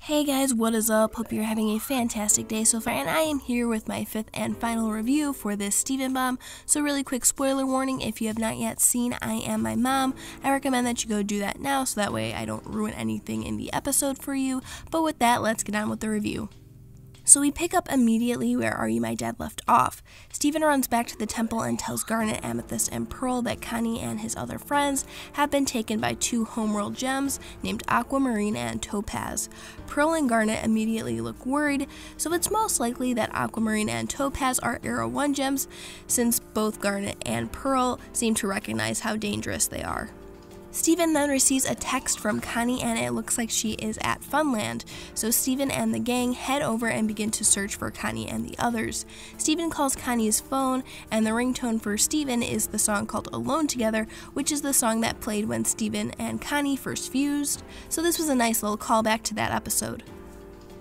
Hey guys, what is up? Hope you're having a fantastic day so far, and I am here with my fifth and final review for this Steven bomb. So really quick spoiler warning, if you have not yet seen I Am My Mom, I recommend that you go do that now so that way I don't ruin anything in the episode for you. But with that, let's get on with the review. So we pick up immediately where Are You My Dad left off. Steven runs back to the temple and tells Garnet, Amethyst, and Pearl that Connie and his other friends have been taken by two homeworld gems named Aquamarine and Topaz. Pearl and Garnet immediately look worried, so it's most likely that Aquamarine and Topaz are Era 1 gems, since both Garnet and Pearl seem to recognize how dangerous they are. Steven then receives a text from Connie and it looks like she is at Funland, so Steven and the gang head over and begin to search for Connie and the others. Steven calls Connie's phone and the ringtone for Steven is the song called Alone Together, which is the song that played when Steven and Connie first fused, so this was a nice little callback to that episode.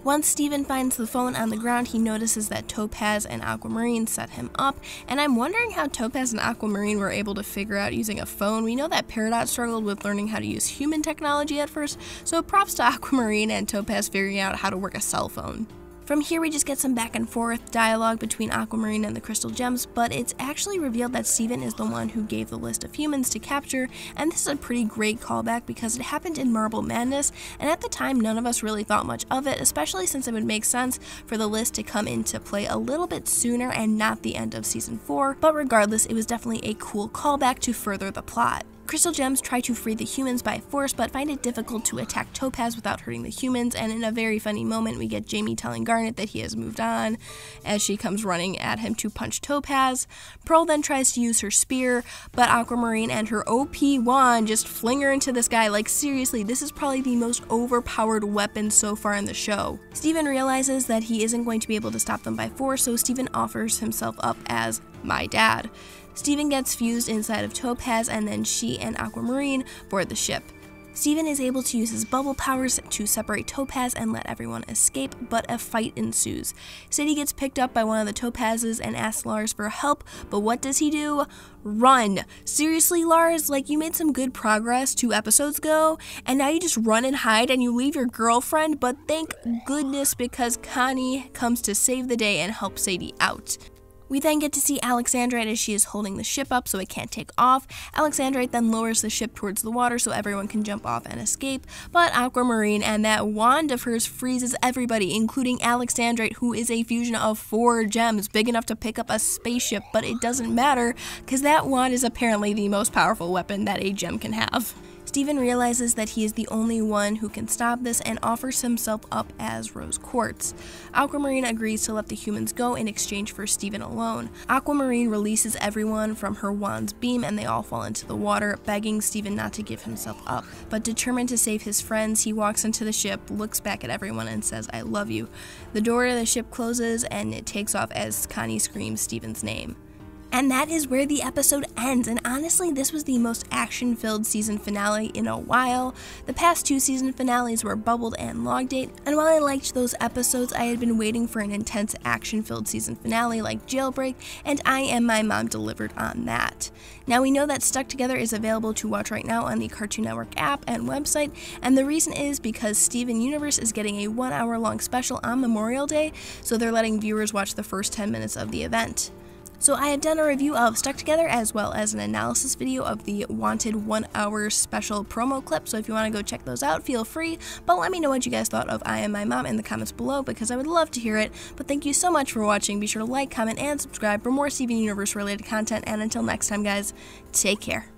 Once Steven finds the phone on the ground, he notices that Topaz and Aquamarine set him up, and I'm wondering how Topaz and Aquamarine were able to figure out using a phone. We know that Peridot struggled with learning how to use human technology at first, so props to Aquamarine and Topaz figuring out how to work a cell phone. From here we just get some back and forth dialogue between Aquamarine and the Crystal Gems, but it's actually revealed that Steven is the one who gave the list of humans to capture, and this is a pretty great callback because it happened in Marble Madness, and at the time none of us really thought much of it, especially since it would make sense for the list to come into play a little bit sooner and not the end of Season 4, but regardless, it was definitely a cool callback to further the plot. Crystal Gems try to free the humans by force, but find it difficult to attack Topaz without hurting the humans, and in a very funny moment we get Jamie telling Garnet that he has moved on, as she comes running at him to punch Topaz. Pearl then tries to use her spear, but Aquamarine and her OP wand just fling her into this guy. Like seriously, this is probably the most overpowered weapon so far in the show. Steven realizes that he isn't going to be able to stop them by force, so Steven offers himself up as my dad. Steven gets fused inside of Topaz, and then she and Aquamarine board the ship. Steven is able to use his bubble powers to separate Topaz and let everyone escape, but a fight ensues. Sadie gets picked up by one of the Topazes and asks Lars for help, but what does he do? Run! Seriously, Lars? Like, you made some good progress 2 episodes ago, and now you just run and hide and you leave your girlfriend, but thank goodness because Connie comes to save the day and help Sadie out. We then get to see Alexandrite as she is holding the ship up so it can't take off. Alexandrite then lowers the ship towards the water so everyone can jump off and escape, but Aquamarine and that wand of hers freezes everybody, including Alexandrite, who is a fusion of 4 gems, big enough to pick up a spaceship, but it doesn't matter because that wand is apparently the most powerful weapon that a gem can have. Steven realizes that he is the only one who can stop this and offers himself up as Rose Quartz. Aquamarine agrees to let the humans go in exchange for Steven alone. Aquamarine releases everyone from her wand's beam and they all fall into the water, begging Steven not to give himself up. But determined to save his friends, he walks into the ship, looks back at everyone and says, "I love you." The door to the ship closes and it takes off as Connie screams Steven's name. And that is where the episode ends, and honestly this was the most action-filled season finale in a while. The past 2 season finales were Bubbled and Log Date, and while I liked those episodes, I had been waiting for an intense action-filled season finale like Jailbreak, and I Am My Mom delivered on that. Now we know that Stuck Together is available to watch right now on the Cartoon Network app and website, and the reason is because Steven Universe is getting a 1-hour-long special on Memorial Day, so they're letting viewers watch the first 10 minutes of the event. So I had done a review of Stuck Together as well as an analysis video of the wanted 1-hour special promo clip, so if you want to go check those out, feel free, but let me know what you guys thought of I Am My Mom in the comments below because I would love to hear it. But thank you so much for watching. Be sure to like, comment, and subscribe for more Steven Universe related content, and until next time guys, take care.